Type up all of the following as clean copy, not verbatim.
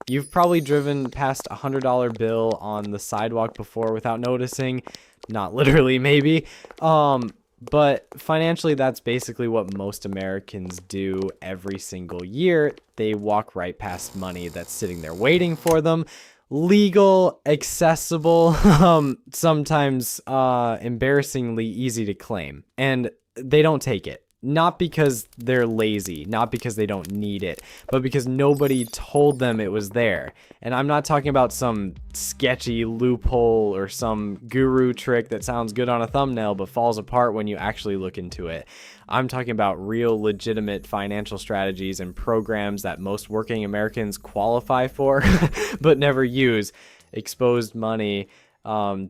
You've probably driven past a $100 bill on the sidewalk before without noticing. Not literally, maybe. But financially, that's basically what most Americans do every single year. They walk right past money that's sitting there waiting for them. Legal, accessible, sometimes embarrassingly easy to claim. And they don't take it. Not because they're lazy, not because they don't need it, but because nobody told them it was there. And I'm not talking about some sketchy loophole or some guru trick that sounds good on a thumbnail but falls apart when you actually look into it. I'm talking about real legitimate financial strategies and programs that most working Americans qualify for but never use. Exposed money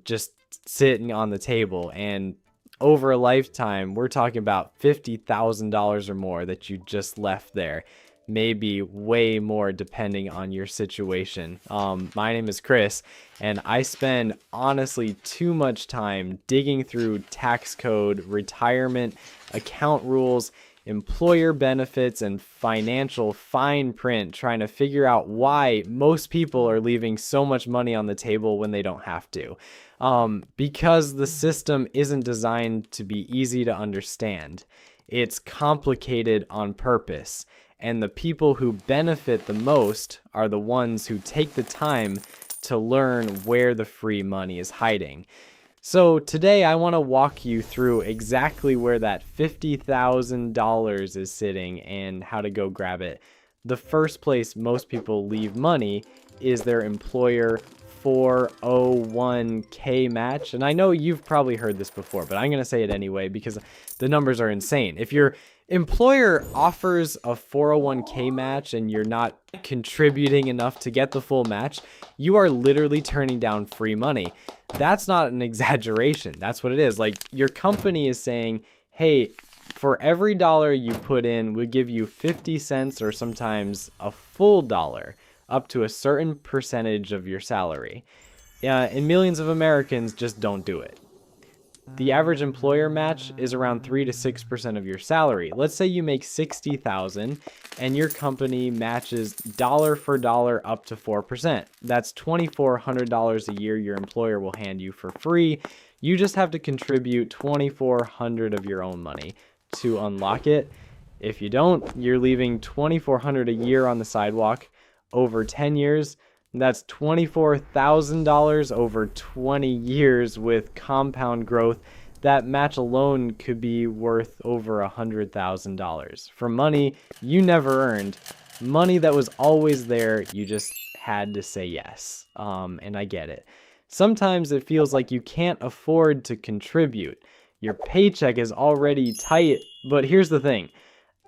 just sitting on the table, and over a lifetime, we're talking about $50,000 or more that you just left there. Maybe way more depending on your situation. My name is Chris, and I spend honestly too much time digging through tax code, retirement, account rules, employer benefits, and financial fine print trying to figure out why most people are leaving so much money on the table when they don't have to. Because the system isn't designed to be easy to understand. It's complicated on purpose, and the people who benefit the most are the ones who take the time to learn where the free money is hiding. So today I want to walk you through exactly where that $50,000 is sitting and how to go grab it. The first place most people leave money is their employer 401k match. And I know you've probably heard this before, but I'm going to say it anyway because the numbers are insane. If your employer offers a 401k match and you're not contributing enough to get the full match, you are literally turning down free money. That's not an exaggeration. That's what it is. Like, your company is saying, hey, for every dollar you put in, we'll give you 50 cents or sometimes a full dollar, up to a certain percentage of your salary. And millions of Americans just don't do it. The average employer match is around 3 to 6% of your salary. Let's say you make $60,000 and your company matches dollar for dollar up to 4%. That's $2,400 a year your employer will hand you for free. You just have to contribute $2,400 of your own money to unlock it. If you don't, you're leaving $2,400 a year on the sidewalk. Over 10 years, that's $24,000 over 20 years with compound growth. That match alone could be worth over $100,000 for money you never earned, money that was always there. You just had to say yes. And I get it. Sometimes it feels like you can't afford to contribute. Your paycheck is already tight, but here's the thing.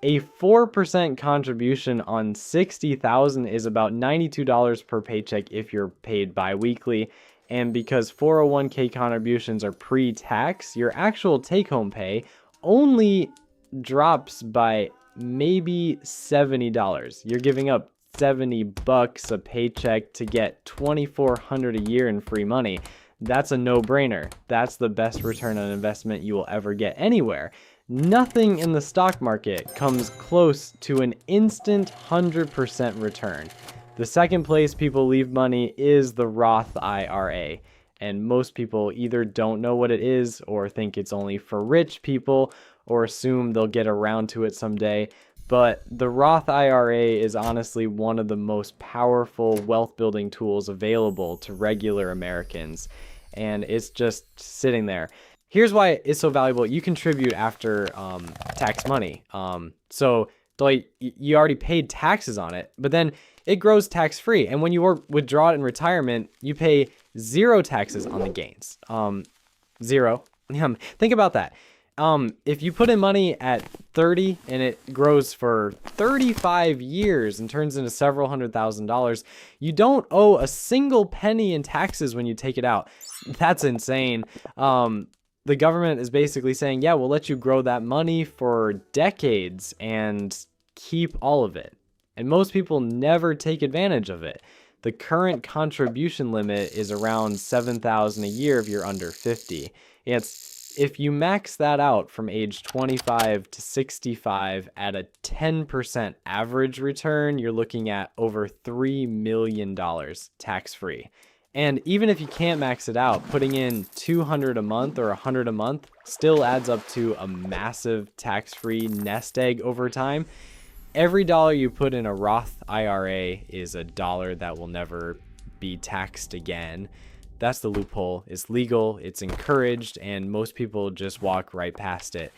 A 4% contribution on $60,000 is about $92 per paycheck if you're paid bi-weekly. And because 401k contributions are pre-tax, your actual take-home pay only drops by maybe $70. You're giving up $70 a paycheck to get $2,400 a year in free money. That's a no-brainer. That's the best return on investment you will ever get anywhere. Nothing in the stock market comes close to an instant 100% return. The second place people leave money is the Roth IRA. And most people either don't know what it is or think it's only for rich people or assume they'll get around to it someday. But the Roth IRA is honestly one of the most powerful wealth building tools available to regular Americans. And it's just sitting there. Here's why it's so valuable. You contribute after tax money. So like, you already paid taxes on it, but then it grows tax free. And when you withdraw it in retirement, you pay zero taxes on the gains. Zero. Think about that. If you put in money at 30 and it grows for 35 years and turns into several $100,000, you don't owe a single penny in taxes when you take it out. That's insane. The government is basically saying, yeah, we'll let you grow that money for decades and keep all of it. And most people never take advantage of it. The current contribution limit is around $7,000 a year if you're under 50. It's If you max that out from age 25 to 65 at a 10% average return, you're looking at over $3 million tax-free. And even if you can't max it out, putting in $200 a month or $100 a month still adds up to a massive tax-free nest egg over time. Every dollar you put in a Roth IRA is a dollar that will never be taxed again. That's the loophole. It's legal, it's encouraged, and most people just walk right past it.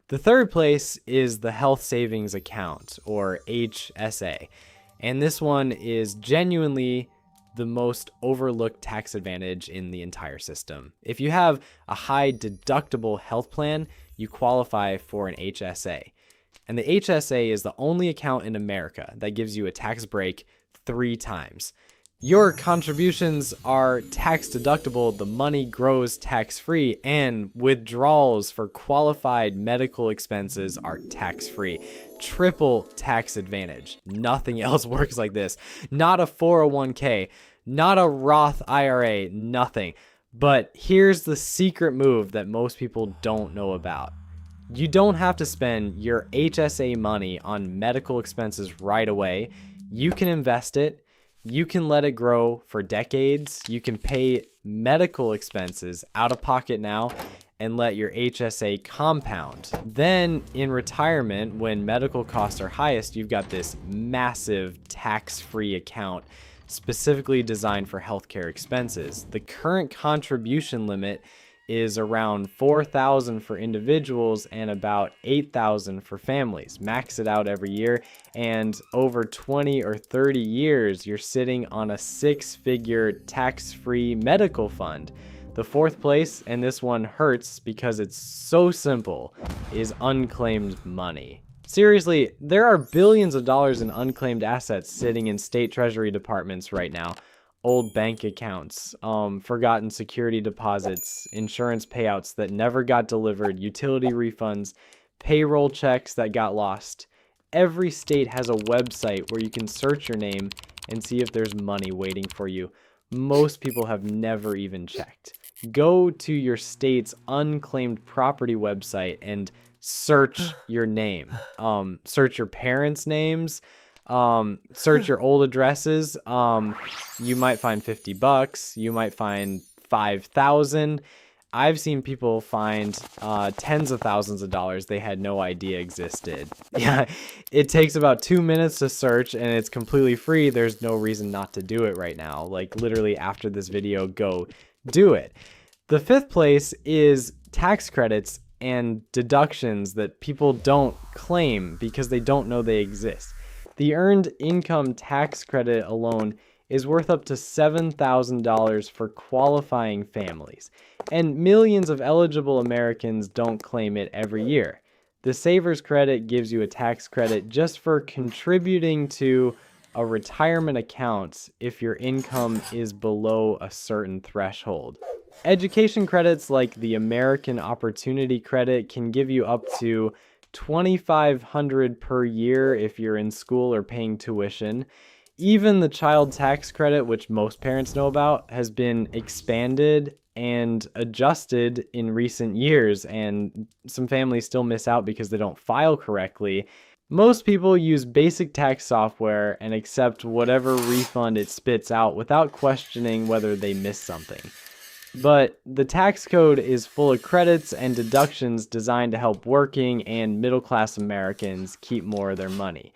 The third place is the health savings account, or HSA. And this one is genuinely the most overlooked tax advantage in the entire system. If you have a high deductible health plan, you qualify for an HSA. And the HSA is the only account in America that gives you a tax break 3 times. Your contributions are tax deductible, the money grows tax-free, and withdrawals for qualified medical expenses are tax-free. Triple tax advantage. Nothing else works like this. Not a 401k, not a Roth IRA, nothing. But here's the secret move that most people don't know about. You don't have to spend your HSA money on medical expenses right away. You can invest it. You can let it grow for decades. You can pay medical expenses out of pocket now and let your HSA compound. Then in retirement, when medical costs are highest, you've got this massive tax-free account specifically designed for healthcare expenses. The current contribution limit is around $4,000 for individuals and about $8,000 for families. Max it out every year, and over 20 or 30 years, you're sitting on a 6-figure tax-free medical fund. The fourth place, and this one hurts because it's so simple, is unclaimed money. Seriously, there are billions of dollars in unclaimed assets sitting in state treasury departments right now. Old bank accounts, forgotten security deposits, insurance payouts that never got delivered, utility refunds, payroll checks that got lost. Every state has a website where you can search your name and see if there's money waiting for you. Most people have never even checked. Go to your state's unclaimed property website and search your name. Search your parents' names. Search your old addresses. You might find $50. You might find 5,000. I've seen people find tens of thousands of dollars they had no idea existed. Yeah, it takes about 2 minutes to search and it's completely free. There's no reason not to do it right now. Like literally after this video, go do it. The fifth place is tax credits and deductions that people don't claim because they don't know they exist. The earned income tax credit alone is worth up to $7,000 for qualifying families, and millions of eligible Americans don't claim it every year. The Savers Credit gives you a tax credit just for contributing to a retirement account if your income is below a certain threshold. Education credits like the American Opportunity Credit can give you up to $2,500 per year if you're in school or paying tuition. Even the child tax credit, which most parents know about, has been expanded and adjusted in recent years, and some families still miss out because they don't file correctly. Most people use basic tax software and accept whatever refund it spits out without questioning whether they missed something. But the tax code is full of credits and deductions designed to help working and middle-class Americans keep more of their money.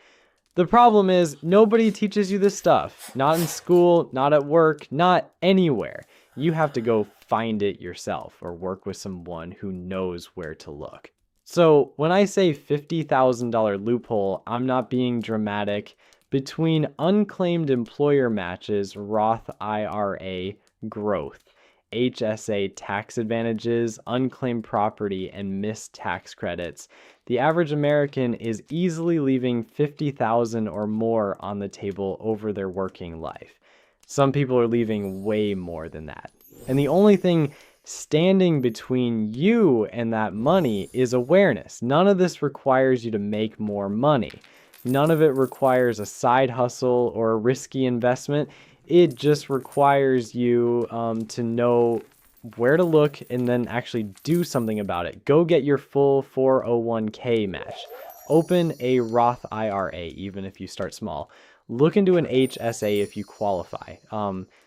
The problem is nobody teaches you this stuff. Not in school, not at work, not anywhere. You have to go find it yourself or work with someone who knows where to look. So when I say $50,000 loophole, I'm not being dramatic. Between unclaimed employer matches, Roth IRA growth, HSA tax advantages, unclaimed property, and missed tax credits, the average American is easily leaving $50,000 or more on the table over their working life. Some people are leaving way more than that. And the only thing standing between you and that money is awareness. None of this requires you to make more money. None of it requires a side hustle or a risky investment. It just requires you to know where to look and then actually do something about it. Go get your full 401k match. Open a Roth IRA, even if you start small. Look into an HSA if you qualify.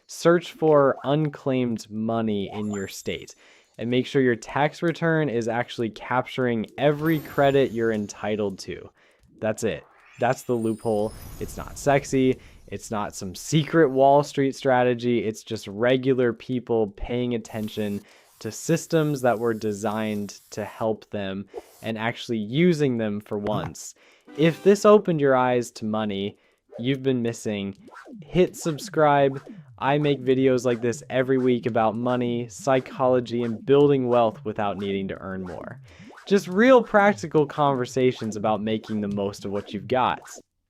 Search for unclaimed money in your state and make sure your tax return is actually capturing every credit you're entitled to. That's it. That's the loophole. It's not sexy. It's not some secret Wall Street strategy. It's just regular people paying attention to systems that were designed to help them and actually using them for once. If this opened your eyes to money you've been missing, hit subscribe. I make videos like this every week about money, psychology, and building wealth without needing to earn more. Just real practical conversations about making the most of what you've got.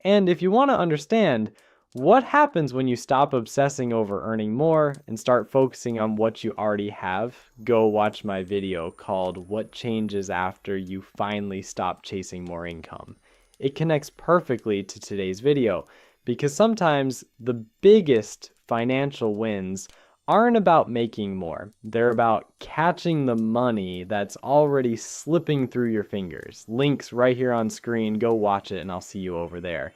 And if you want to understand what happens when you stop obsessing over earning more and start focusing on what you already have, go watch my video called What Changes After You Finally Stop Chasing More Income. It connects perfectly to today's video because sometimes the biggest financial wins aren't about making more. They're about catching the money that's already slipping through your fingers. Links right here on screen. Go watch it and I'll see you over there.